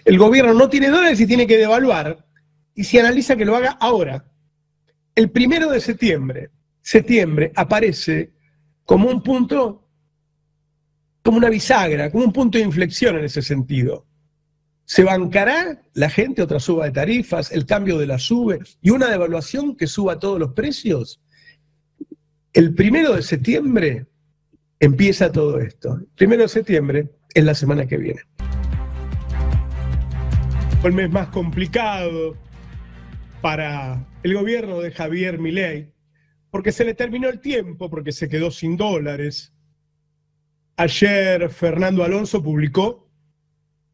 El gobierno no tiene dólares y tiene que devaluar, y se analiza que lo haga ahora. El 1 de septiembre aparece como un punto, como una bisagra, como un punto de inflexión en ese sentido. ¿Se bancará la gente otra suba de tarifas, el cambio de la SUBE y una devaluación que suba todos los precios? El 1 de septiembre empieza todo esto. El 1 de septiembre es la semana que viene. Fue el mes más complicado para el gobierno de Javier Milei, porque se le terminó el tiempo, porque se quedó sin dólares. Ayer Fernando Alonso publicó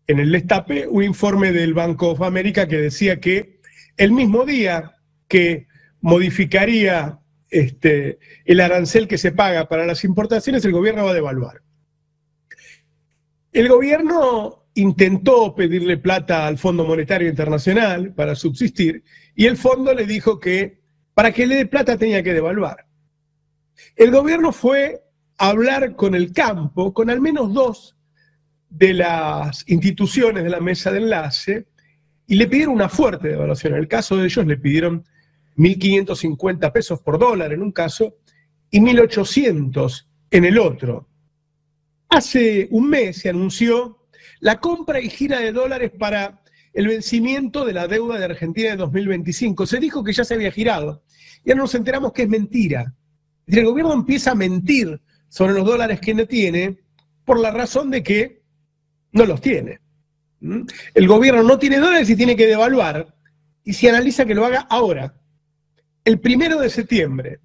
en el Destape un informe del Banco of America que decía que el mismo día que modificaría el arancel que se paga para las importaciones, el gobierno va a devaluar. El gobierno intentó pedirle plata al Fondo Monetario Internacional para subsistir y el fondo le dijo que para que le dé plata tenía que devaluar. El gobierno fue a hablar con el campo, con al menos dos de las instituciones de la mesa de enlace, y le pidieron una fuerte devaluación. En el caso de ellos le pidieron 1.550 pesos por dólar en un caso y 1.800 en el otro. Hace un mes se anunció la compra y gira de dólares para el vencimiento de la deuda de Argentina de 2025. Se dijo que ya se había girado. Y ahora nos enteramos que es mentira. Es decir, el gobierno empieza a mentir sobre los dólares que no tiene por la razón de que no los tiene. El gobierno no tiene dólares y tiene que devaluar, y se analiza que lo haga ahora. El 1 de septiembre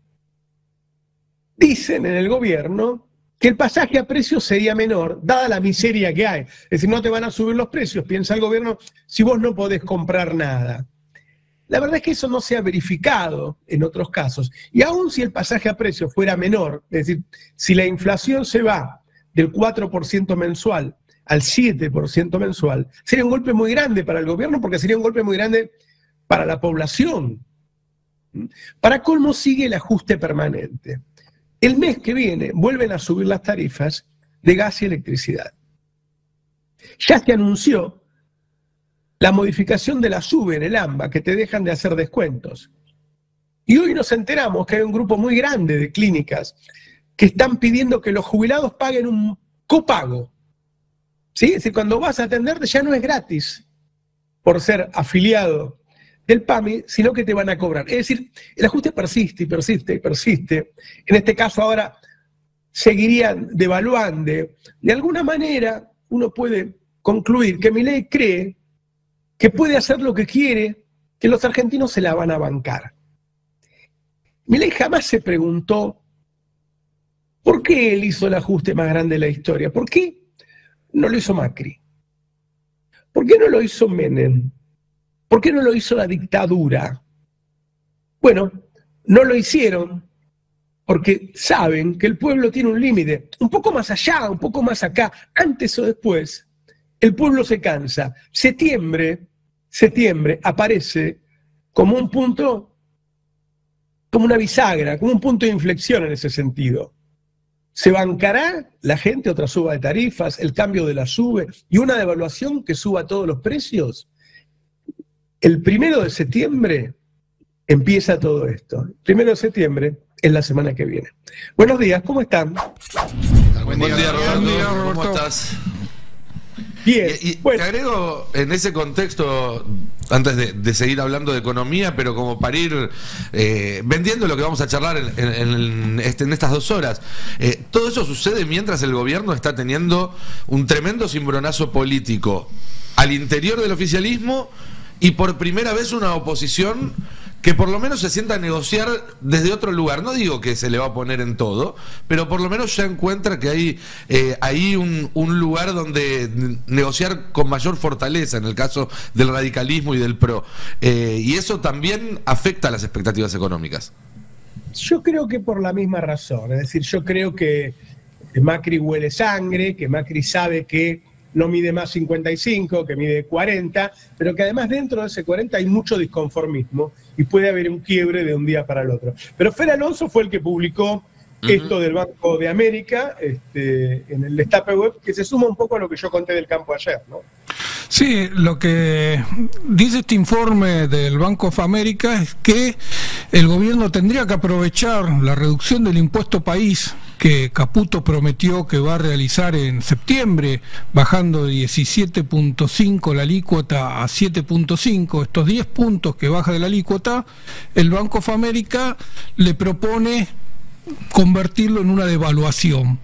dicen en el gobierno que el pasaje a precios sería menor, dada la miseria que hay. Es decir, no te van a subir los precios, piensa el gobierno, si vos no podés comprar nada. La verdad es que eso no se ha verificado en otros casos. Y aun si el pasaje a precios fuera menor, es decir, si la inflación se va del 4% mensual al 7% mensual, sería un golpe muy grande para el gobierno, porque sería un golpe muy grande para la población. Para colmo sigue el ajuste permanente. El mes que viene vuelven a subir las tarifas de gas y electricidad. Ya se anunció la modificación de la SUBE en el AMBA, que te dejan de hacer descuentos. Y hoy nos enteramos que hay un grupo muy grande de clínicas que están pidiendo que los jubilados paguen un copago. ¿Sí? Es decir, cuando vas a atenderte ya no es gratis por ser afiliado del PAMI, sino que te van a cobrar. Es decir, el ajuste persiste y persiste y persiste. En este caso ahora seguirían devaluando. De alguna manera uno puede concluir que Milei cree que puede hacer lo que quiere, que los argentinos se la van a bancar. Milei jamás se preguntó por qué él hizo el ajuste más grande de la historia. ¿Por qué no lo hizo Macri? ¿Por qué no lo hizo Menem? ¿Por qué no lo hizo la dictadura? Bueno, no lo hicieron porque saben que el pueblo tiene un límite, un poco más allá, un poco más acá, antes o después, el pueblo se cansa. Septiembre aparece como un punto, como una bisagra, como un punto de inflexión en ese sentido. ¿Se bancará la gente otra suba de tarifas, el cambio de la SUBE y una devaluación que suba todos los precios? El 1 de septiembre empieza todo esto. El 1 de septiembre es la semana que viene. Buenos días, ¿cómo están? Buen día, Roberto. ¿Cómo estás? Bien. Y te agrego en ese contexto, antes de seguir hablando de economía, pero como para ir vendiendo lo que vamos a charlar en estas 2 horas. Todo eso sucede mientras el gobierno está teniendo un tremendo cimbronazo político al interior del oficialismo y por primera vez una oposición que por lo menos se sienta a negociar desde otro lugar. No digo que se le va a poner en todo, pero por lo menos ya encuentra que hay ahí un lugar donde negociar con mayor fortaleza, en el caso del radicalismo y del PRO. Y eso también afecta a las expectativas económicas. Yo creo que por la misma razón. Es decir, yo creo que Macri huele sangre, que Macri sabe que no mide más 55, que mide 40, pero que además dentro de ese 40 hay mucho disconformismo y puede haber un quiebre de un día para el otro. Pero Fer Alonso fue el que publicó esto del Banco de América en el Destape Web, que se suma un poco a lo que yo conté del campo ayer, ¿no? Sí, lo que dice este informe del Bank of America es que el gobierno tendría que aprovechar la reducción del impuesto país que Caputo prometió que va a realizar en septiembre, bajando de 17.5 la alícuota a 7.5, estos 10 puntos que baja de la alícuota, el Bank of America le propone convertirlo en una devaluación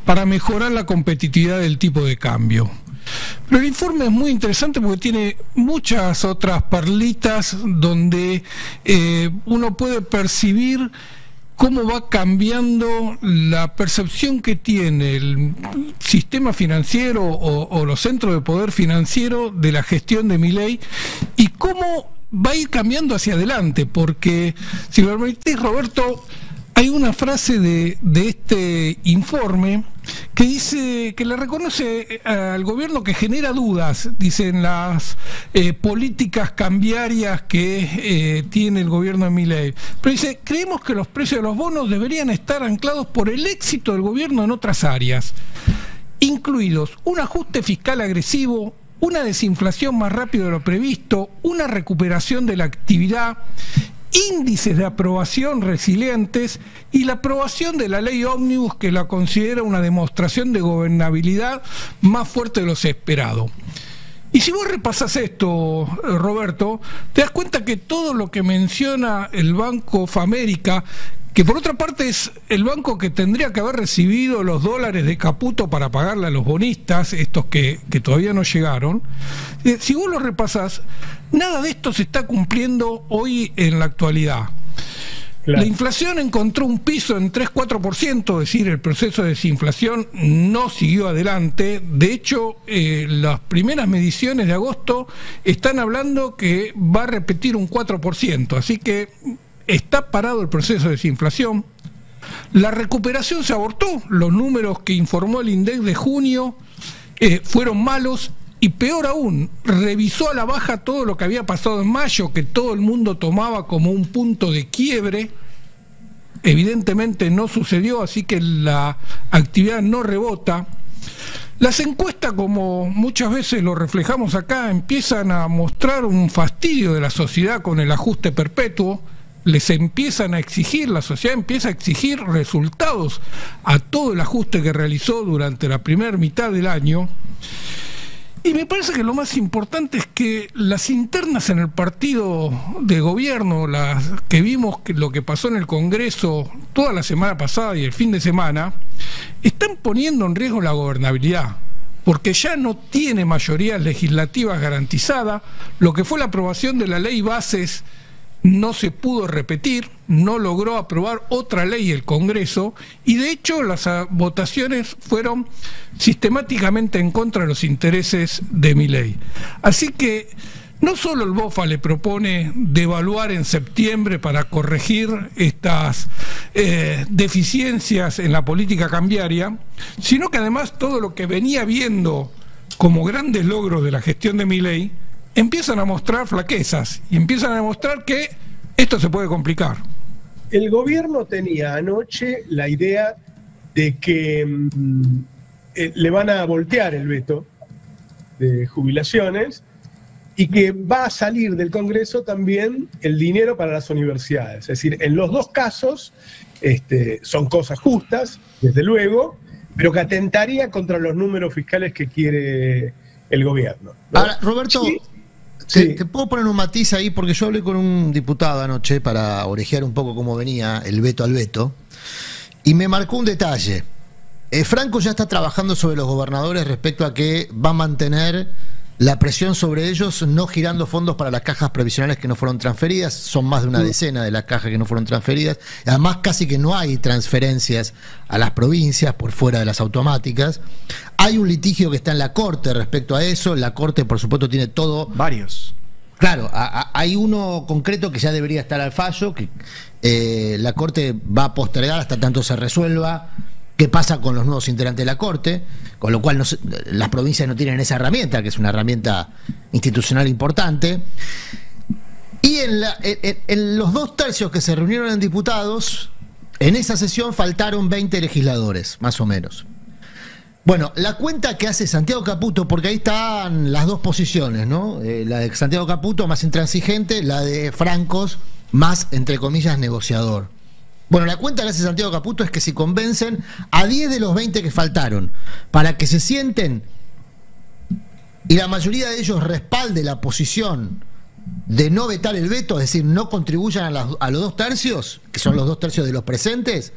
para mejorar la competitividad del tipo de cambio. Pero el informe es muy interesante porque tiene muchas otras perlitas donde uno puede percibir cómo va cambiando la percepción que tiene el sistema financiero o los centros de poder financiero de la gestión de Milei y cómo va a ir cambiando hacia adelante, porque si me permitís, Roberto, hay una frase de este informe que dice que le reconoce al gobierno que genera dudas, dicen las políticas cambiarias que tiene el gobierno de Milei. Pero dice, creemos que los precios de los bonos deberían estar anclados por el éxito del gobierno en otras áreas, incluidos un ajuste fiscal agresivo, una desinflación más rápida de lo previsto, una recuperación de la actividad, índices de aprobación resilientes y la aprobación de la ley ómnibus, que la considera una demostración de gobernabilidad más fuerte de lo esperado. Y si vos repasás esto, Roberto, te das cuenta que todo lo que menciona el Bank of America, que por otra parte es el banco que tendría que haber recibido los dólares de Caputo para pagarle a los bonistas, estos que todavía no llegaron, si vos lo repasás, nada de esto se está cumpliendo hoy en la actualidad. Claro. La inflación encontró un piso en 3-4%, es decir, el proceso de desinflación no siguió adelante. De hecho, las primeras mediciones de agosto están hablando que va a repetir un 4%, así que está parado el proceso de desinflación. La recuperación se abortó, los números que informó el INDEC de junio fueron malos y peor aún, revisó a la baja todo lo que había pasado en mayo, que todo el mundo tomaba como un punto de quiebre. Evidentemente no sucedió, así que la actividad no rebota. Las encuestas, como muchas veces lo reflejamos acá, empiezan a mostrar un fastidio de la sociedad con el ajuste perpetuo. Les empiezan a exigir, la sociedad empieza a exigir resultados a todo el ajuste que realizó durante la primera mitad del año. Y me parece que lo más importante es que las internas en el partido de gobierno, las que vimos que lo que pasó en el Congreso toda la semana pasada y el fin de semana, están poniendo en riesgo la gobernabilidad, porque ya no tiene mayorías legislativas garantizadas. Lo que fue la aprobación de la ley bases no se pudo repetir, no logró aprobar otra ley el Congreso, y de hecho las votaciones fueron sistemáticamente en contra de los intereses de Milei. Así que no solo el BOFA le propone devaluar en septiembre para corregir estas deficiencias en la política cambiaria, sino que además todo lo que venía viendo como grandes logros de la gestión de Milei empiezan a mostrar flaquezas y empiezan a demostrar que esto se puede complicar. El gobierno tenía anoche la idea de que le van a voltear el veto de jubilaciones y que va a salir del Congreso también el dinero para las universidades. Es decir, en los dos casos son cosas justas, desde luego, pero que atentaría contra los números fiscales que quiere el gobierno, ¿no? Ahora, Roberto, sí. Te puedo poner un matiz ahí, porque yo hablé con un diputado anoche para orejear un poco cómo venía el veto al veto, y me marcó un detalle. Franco ya está trabajando sobre los gobernadores respecto a que va a mantener la presión sobre ellos, no girando fondos para las cajas previsionales que no fueron transferidas. Son más de una decena de las cajas que no fueron transferidas. Además, casi que no hay transferencias a las provincias por fuera de las automáticas. Hay un litigio que está en la Corte respecto a eso. La Corte, por supuesto, tiene todo. Varios. Claro, hay uno concreto que ya debería estar al fallo, que la Corte va a postergar hasta tanto se resuelva qué pasa con los nuevos integrantes de la Corte, con lo cual las provincias no tienen esa herramienta, que es una herramienta institucional importante. Y en los 2 tercios que se reunieron en diputados, en esa sesión faltaron 20 legisladores, más o menos. Bueno, la cuenta que hace Santiago Caputo, porque ahí están las dos posiciones, ¿no? La de Santiago Caputo más intransigente, la de Francos más, entre comillas, negociador. Bueno, la cuenta que hace Santiago Caputo es que si convencen a 10 de los 20 que faltaron para que se sienten y la mayoría de ellos respalde la posición de no vetar el veto, es decir, no contribuyan a los 2 tercios, que son los 2 tercios de los presentes,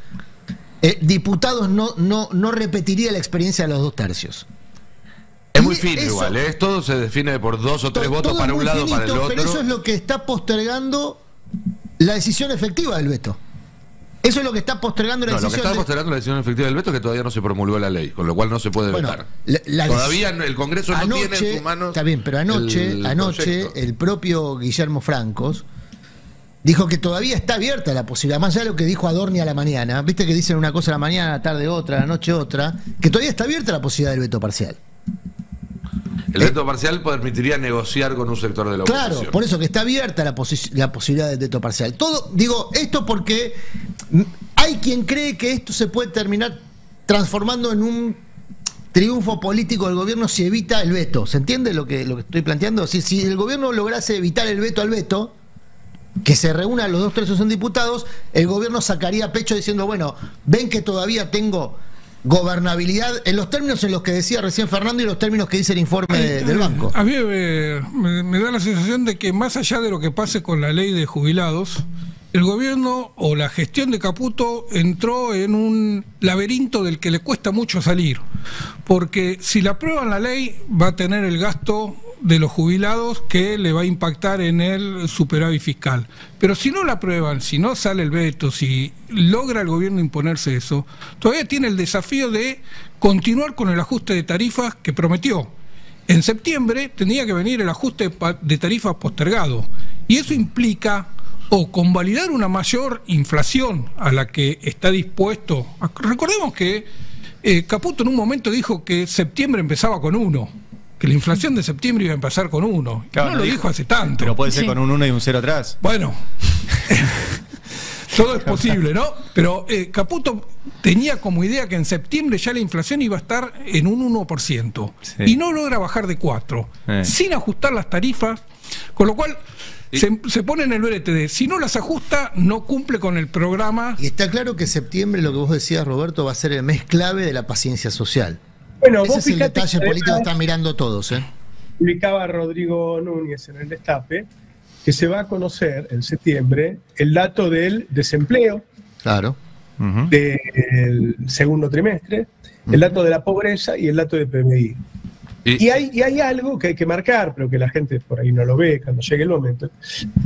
diputados no repetiría la experiencia de los 2 tercios. Es muy fino igual, todo se define por 2 o 3 votos para un lado o para el otro. Pero eso es lo que está postergando la decisión efectiva del veto. Eso es lo que está postergando la decisión. Lo que está postergando la decisión efectiva del veto es que todavía no se promulgó la ley, con lo cual no se puede vetar. Todavía el Congreso no tiene en sus manos. Está bien, pero anoche el propio Guillermo Francos dijo que todavía está abierta la posibilidad, más allá de lo que dijo Adorni a la mañana, viste que dicen una cosa a la mañana, a la tarde otra, a la noche otra, que todavía está abierta la posibilidad del veto parcial. El veto parcial permitiría negociar con un sector de la oposición. Claro, por eso que está abierta la posibilidad del veto parcial. Digo esto porque hay quien cree que esto se puede terminar transformando en un triunfo político del gobierno si evita el veto. ¿Se entiende lo que estoy planteando? Si el gobierno lograse evitar el veto al veto, que se reúnan los 2 tercios en diputados, el gobierno sacaría pecho diciendo, bueno, ven que todavía tengo gobernabilidad en los términos en los que decía recién Fernando y los términos que dice el informe del banco. A mí me da la sensación de que más allá de lo que pase con la ley de jubilados, el gobierno o la gestión de Caputo entró en un laberinto del que le cuesta mucho salir, porque si la aprueban la ley va a tener el gasto de los jubilados que le va a impactar en el superávit fiscal. Pero si no la aprueban, si no sale el veto, si logra el gobierno imponerse eso, todavía tiene el desafío de continuar con el ajuste de tarifas que prometió. En septiembre tendría que venir el ajuste de tarifas postergado, y eso implica o convalidar una mayor inflación a la que está dispuesto. Recordemos que Caputo en un momento dijo que septiembre empezaba con 1, que la inflación de septiembre iba a empezar con 1. Claro, no lo dijo hace tanto. Pero puede ser con un 1 y un 0 atrás. Bueno, todo es posible, ¿no? Pero Caputo tenía como idea que en septiembre ya la inflación iba a estar en un 1%. Sí. Y no logra bajar de 4, sin ajustar las tarifas, con lo cual se pone en el brete de si no las ajusta, no cumple con el programa. Y está claro que septiembre, lo que vos decías, Roberto, va a ser el mes clave de la paciencia social. Bueno, ese es el detalle político que están mirando todos. Publicaba Rodrigo Núñez en el Destape que se va a conocer en septiembre el dato del desempleo, claro, del segundo trimestre, el dato de la pobreza y el dato de PMI. Y hay algo que hay que marcar, pero que la gente por ahí no lo ve cuando llegue el momento,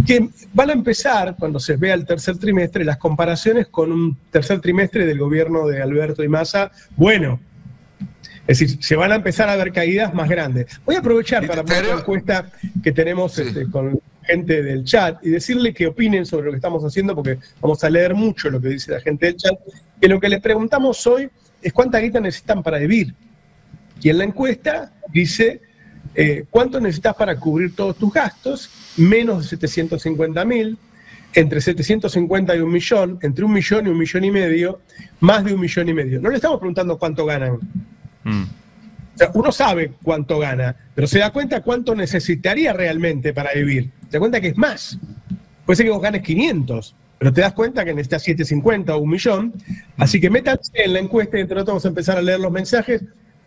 que van a empezar, cuando se vea el tercer trimestre, las comparaciones con un tercer trimestre del gobierno de Alberto y Massa bueno. Es decir, se van a empezar a ver caídas más grandes. Voy a aprovechar para poner la encuesta que tenemos con gente del chat y decirle que opinen sobre lo que estamos haciendo, porque vamos a leer mucho lo que dice la gente del chat, que lo que les preguntamos hoy es cuánta guita necesitan para vivir. Y en la encuesta dice cuánto necesitas para cubrir todos tus gastos, menos de 750.000, entre 750 y 1 millón, entre 1 millón y 1,5 millones, más de 1,5 millones. No le estamos preguntando cuánto ganan. O sea, uno sabe cuánto gana, pero se da cuenta cuánto necesitaría realmente para vivir. Se da cuenta que es más. Puede ser que vos ganes 500, pero te das cuenta que necesitas 750 o 1 millón. Así que métanse en la encuesta y entre nosotros vamos a empezar a leer los mensajes,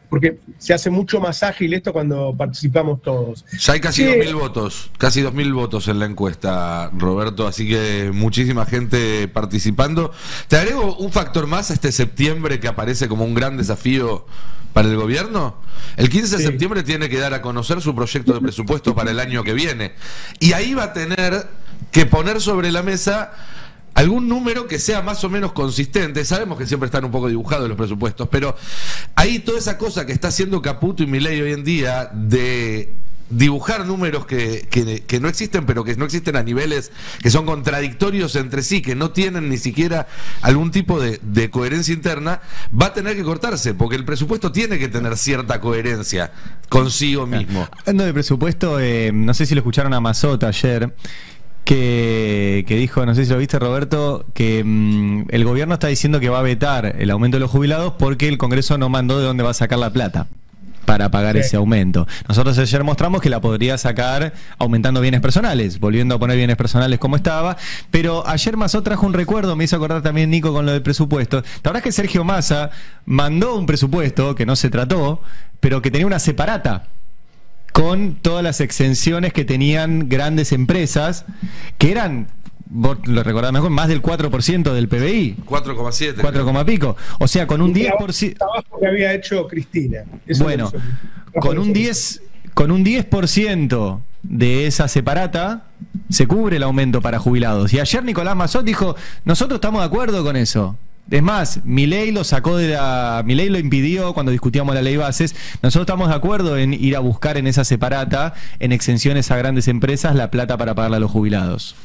porque se hace mucho más ágil esto cuando participamos todos. Ya hay casi 2.000 votos, casi 2.000 votos en la encuesta, Roberto, así que muchísima gente participando. Te agrego un factor más a este septiembre que aparece como un gran desafío para el gobierno. El 15 de septiembre tiene que dar a conocer su proyecto de presupuesto para el año que viene. Y ahí va a tener que poner sobre la mesa algún número que sea más o menos consistente. Sabemos que siempre están un poco dibujados los presupuestos, pero ahí toda esa cosa que está haciendo Caputo y Milei hoy en día de dibujar números que no existen, pero que no existen a niveles que son contradictorios entre sí, que no tienen ni siquiera algún tipo de coherencia interna, va a tener que cortarse, porque el presupuesto tiene que tener cierta coherencia consigo mismo. Hablando de presupuesto, no sé si lo escucharon a Mazzotta ayer, que dijo, no sé si lo viste, Roberto, que el gobierno está diciendo que va a vetar el aumento de los jubilados porque el Congreso no mandó de dónde va a sacar la plata para pagar ese aumento. Nosotros ayer mostramos que la podría sacar aumentando bienes personales, volviendo a poner bienes personales como estaba, pero ayer Massot trajo un recuerdo, me hizo acordar también Nico con lo del presupuesto. La verdad es que Sergio Massa mandó un presupuesto que no se trató, pero que tenía una separata con todas las exenciones que tenían grandes empresas, que eran, vos lo recordás mejor, más del 4% del PBI. 4,7. 4, pico. O sea, con un 10%. Trabajo que había hecho Cristina. Eso bueno, con un 10% de esa separata se cubre el aumento para jubilados. Y ayer Nicolás Massot dijo, nosotros estamos de acuerdo con eso. Es más, Milei lo sacó Milei lo impidió cuando discutíamos la ley bases. Nosotros estamos de acuerdo en ir a buscar en esa separata, en exenciones a grandes empresas, la plata para pagarle a los jubilados.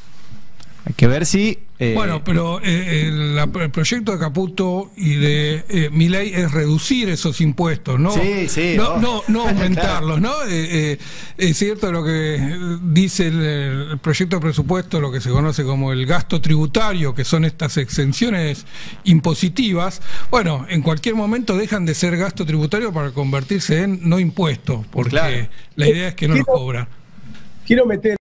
Hay que ver si... Bueno, pero el proyecto de Caputo y de Milei es reducir esos impuestos, ¿no? Sí, no aumentarlos, ¿no? Es cierto lo que dice el proyecto de presupuesto, lo que se conoce como el gasto tributario, que son estas exenciones impositivas. Bueno, en cualquier momento dejan de ser gasto tributario para convertirse en no impuestos, porque la idea es que no los cobran. Quiero meter